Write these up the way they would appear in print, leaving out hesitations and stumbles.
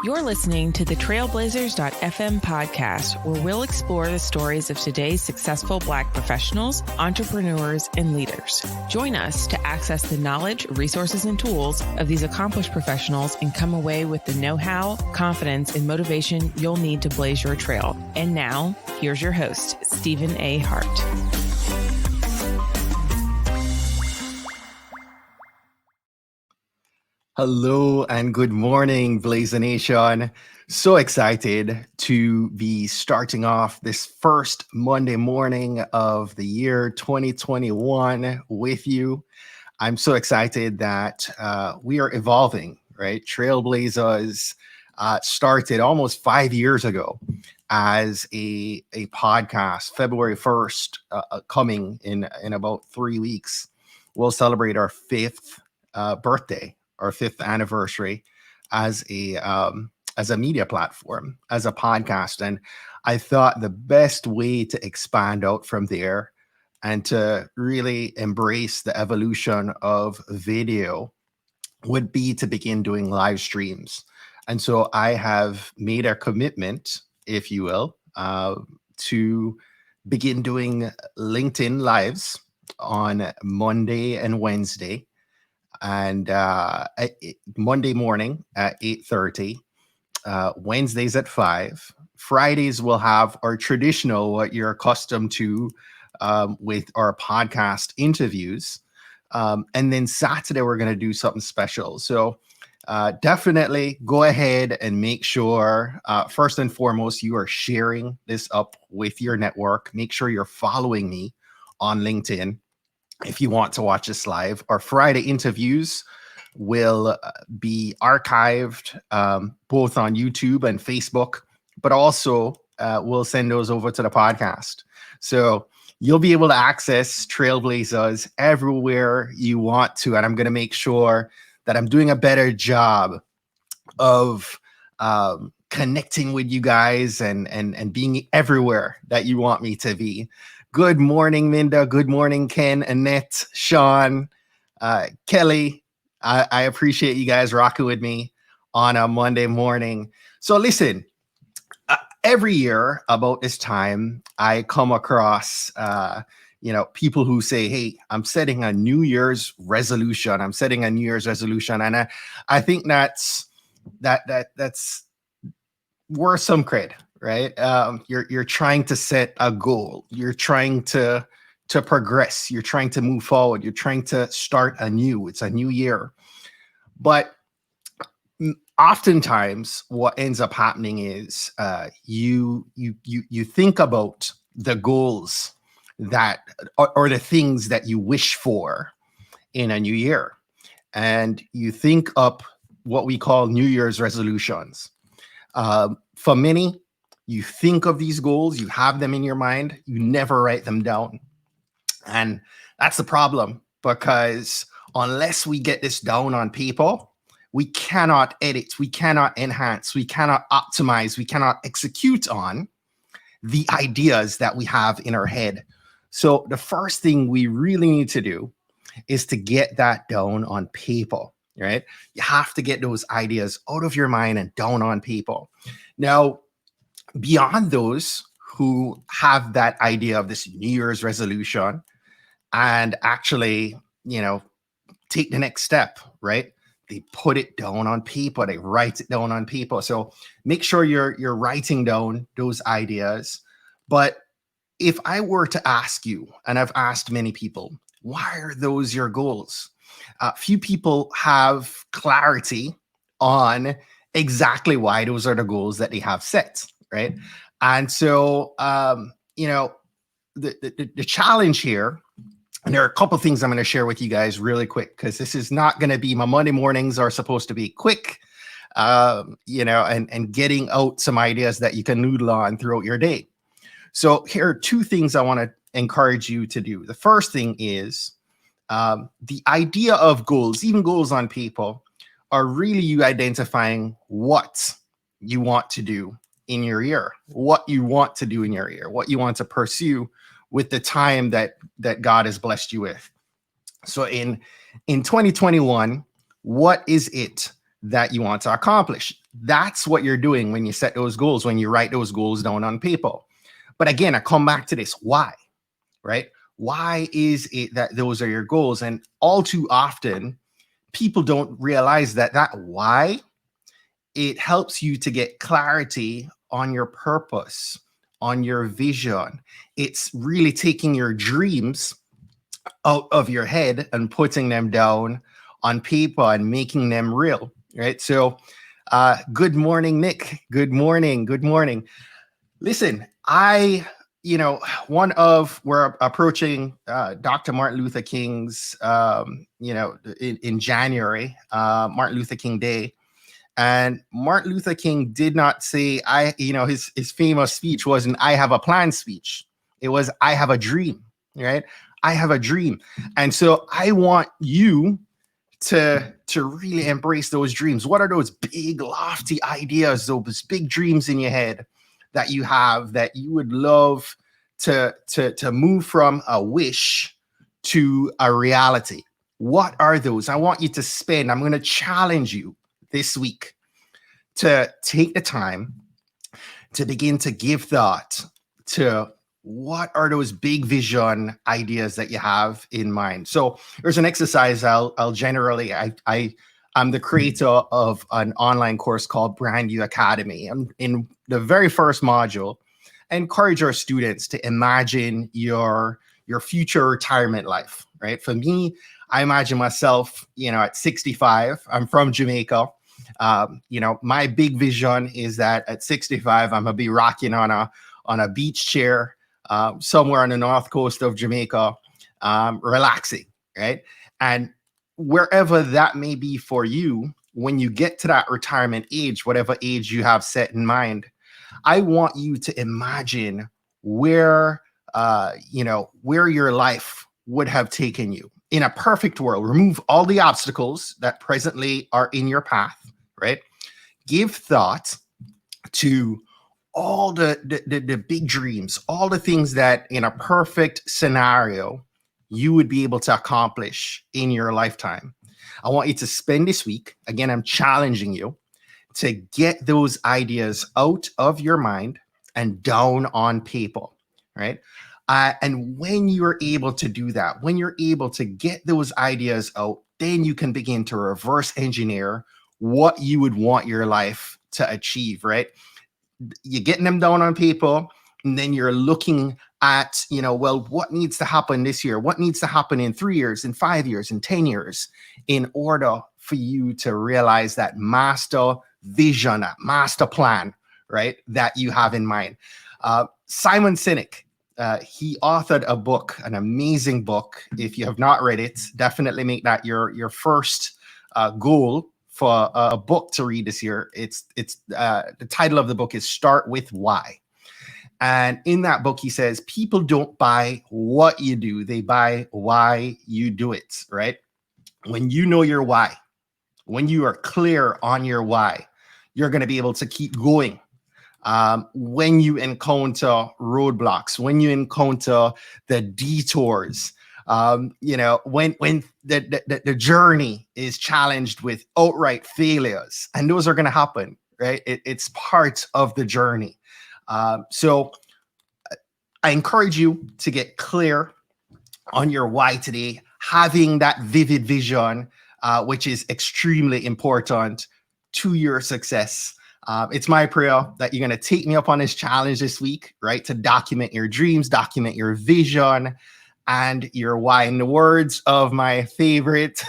You're listening to the Trailblazers.fm podcast, where we'll explore the stories of today's successful Black professionals, entrepreneurs, and leaders. Join us to access the knowledge, resources, and tools of these accomplished professionals and come away with the know-how, confidence, and motivation you'll need to blaze your trail. And now, here's your host, Stephen A. Hart. Hello and good morning, Blazer Nation. So excited to be starting off this first Monday morning of the year 2021 with you. I'm so excited that we are evolving, right? Trailblazers started almost 5 years ago as a podcast. February 1st, coming in about 3 weeks, we'll celebrate our fifth birthday. Our fifth anniversary as a media platform, as a podcast. And I thought the best way to expand out from there and to really embrace the evolution of video would be to begin doing live streams. And so I have made a commitment, if you will, to begin doing LinkedIn Lives on Monday and Wednesday. And Monday morning at 8:30, Wednesdays at 5. Fridays we'll have our traditional, what you're accustomed to with our podcast interviews. And then Saturday, we're going to do something special. So definitely go ahead and make sure, first and foremost, you are sharing this up with your network. Make sure you're following me on LinkedIn. If you want to watch this live, our Friday interviews will be archived both on YouTube and Facebook, but also we'll send those over to the podcast. So you'll be able to access Trailblazers everywhere you want to. And I'm going to make sure that I'm doing a better job of connecting with you guys and being everywhere that you want me to be. Good morning, Minda. Good morning, Ken, Annette, Sean, Kelly. I appreciate you guys rocking with me on a Monday morning. So listen, every year about this time, I come across, people who say, hey, I'm setting a New Year's resolution. And I think that's worth some credit. Right? You're trying to set a goal. You're trying to progress. You're trying to move forward. You're trying to start anew. It's a new year. But oftentimes what ends up happening is you think about the goals that or the things that you wish for in a new year. And you think up what we call New Year's resolutions. For many, you think of these goals, you have them in your mind, you never write them down. And that's the problem, because unless we get this down on paper, we cannot edit, we cannot enhance, we cannot optimize, we cannot execute on the ideas that we have in our head. So the first thing we really need to do is to get that down on paper, right? You have to get those ideas out of your mind and down on paper. Now, beyond those who have that idea of this New Year's resolution and actually, take the next step, right? They put it down on paper. They write it down on paper. So make sure you're writing down those ideas. But if I were to ask you, and I've asked many people, why are those your goals? Few people have clarity on exactly why those are the goals that they have set. Right. And so, the challenge here, and there are a couple of things I'm going to share with you guys really quick, because this is not going to be, my Monday mornings are supposed to be quick, and getting out some ideas that you can noodle on throughout your day. So here are two things I want to encourage you to do. The first thing is the idea of goals, even goals on paper, are really you identifying what you want to do in your year, what you want to do in your year, what you want to pursue with the time that God has blessed you with. So in 2021, what is it that you want to accomplish. That's what you're doing when you set those goals, when you write those goals down on paper. But again, I come back to this. Why? Right? Why is it that those are your goals? And all too often, people don't realize that why, it helps you to get clarity on your purpose, on your vision. It's really taking your dreams out of your head and putting them down on paper and making them real, right? So, good morning, Nick. Good morning. Good morning. Listen, we're approaching Dr. Martin Luther King's, in January, Martin Luther King Day. And Martin Luther King did not say, his famous speech wasn't, I have a plan speech. It was, I have a dream, right? I have a dream. And so I want you to really embrace those dreams. What are those big, lofty ideas, those big dreams in your head that you have that you would love to move from a wish to a reality? What are those? I want you to spend, I'm going to challenge you this week to take the time to begin to give thought to what are those big vision ideas that you have in mind. So there's an exercise I'll generally, I'm the creator of an online course called Brand New Academy. And in the very first module, I encourage our students to imagine your future retirement life, right? For me, I imagine myself, at 65. I'm from Jamaica. My big vision is that at 65, I'm gonna be rocking on a beach chair somewhere on the north coast of Jamaica, relaxing, right? And wherever that may be for you, when you get to that retirement age, whatever age you have set in mind, I want you to imagine where your life would have taken you. In a perfect world, remove all the obstacles that presently are in your path, right? Give thought to all the big dreams, all the things that in a perfect scenario you would be able to accomplish in your lifetime. I want you to spend this week, again, I'm challenging you to get those ideas out of your mind and down on paper, right? And when you're able to do that, when you're able to get those ideas out, then you can begin to reverse engineer what you would want your life to achieve, right? You're getting them down on paper, and then you're looking at, what needs to happen this year? What needs to happen in 3 years, in 5 years, in 10 years, in order for you to realize that master vision, that master plan, right, that you have in mind. Simon Sinek, he authored a book, an amazing book. If you have not read it, definitely make that your first goal for a book to read this year. It's the title of the book is Start With Why. And in that book, he says, people don't buy what you do, they buy why you do it, right? When you know your why, when you are clear on your why, you're going to be able to keep going. When you encounter roadblocks, when you encounter the detours, when the journey is challenged with outright failures, and those are going to happen, right? It's part of the journey. So I encourage you to get clear on your why today, having that vivid vision, which is extremely important to your success. It's my prayer that you're going to take me up on this challenge this week, right? To document your dreams, document your vision, and your why. In the words of my favorite,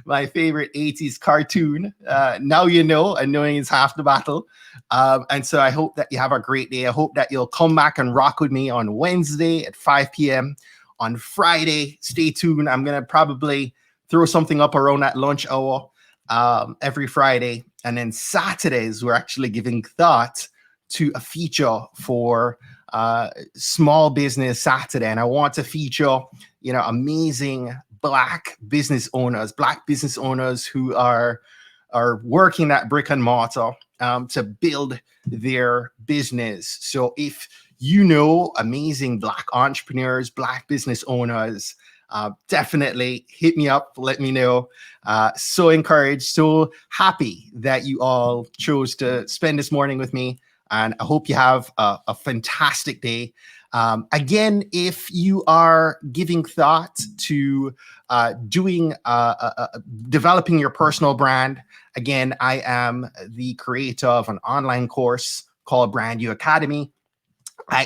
my favorite 80s cartoon, now you know, and knowing is half the battle. And so I hope that you have a great day. I hope that you'll come back and rock with me on Wednesday at 5 p.m. On Friday, stay tuned. I'm going to probably throw something up around that lunch hour every Friday. And then Saturdays, we're actually giving thought to a feature for Small Business Saturday. And I want to feature, amazing Black business owners who are working that brick and mortar to build their business. So if you know amazing Black entrepreneurs, Black business owners, definitely hit me up, let me know. So encouraged, so happy that you all chose to spend this morning with me. And I hope you have a fantastic day. Again, if you are giving thought to developing your personal brand, again, I am the creator of an online course called Brand You Academy,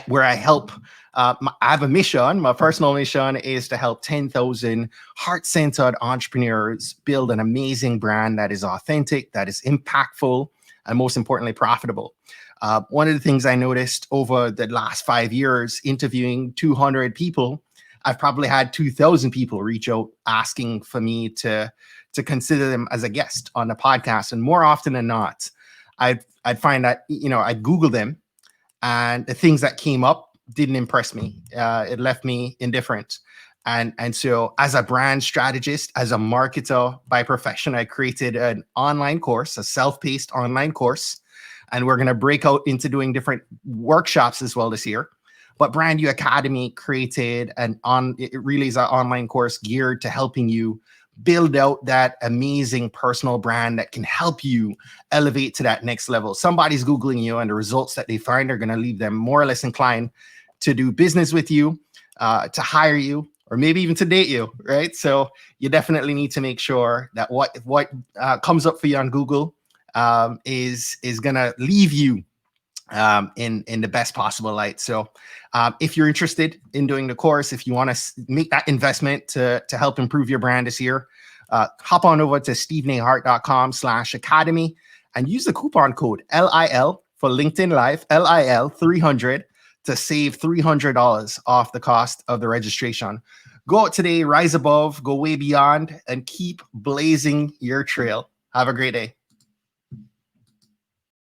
where I help. I have a mission. My personal mission is to help 10,000 heart-centered entrepreneurs build an amazing brand that is authentic, that is impactful, and most importantly, profitable. One of the things I noticed over the last 5 years, interviewing 200 people, I've probably had 2,000 people reach out asking for me to consider them as a guest on the podcast. And more often than not, I'd find that, I'd Google them, and the things that came up didn't impress me. It left me indifferent. And so as a brand strategist, as a marketer by profession, I created an online course, a self-paced online course. And we're going to break out into doing different workshops as well this year. But Brand You Academy created it really is an online course geared to helping you build out that amazing personal brand that can help you elevate to that next level. Somebody's Googling you, and the results that they find are going to leave them more or less inclined to do business with you, to hire you, or maybe even to date you, right? So you definitely need to make sure that what comes up for you on Google is going to leave you in the best possible light. So if you're interested in doing the course, if you want to make that investment to help improve your brand this year, hop on over to stevenahart.com/academy and use the coupon code LIL for LinkedIn Live, LIL 300, to save $300 off the cost of the registration. Go out today, rise above, go way beyond, and keep blazing your trail. Have a great day.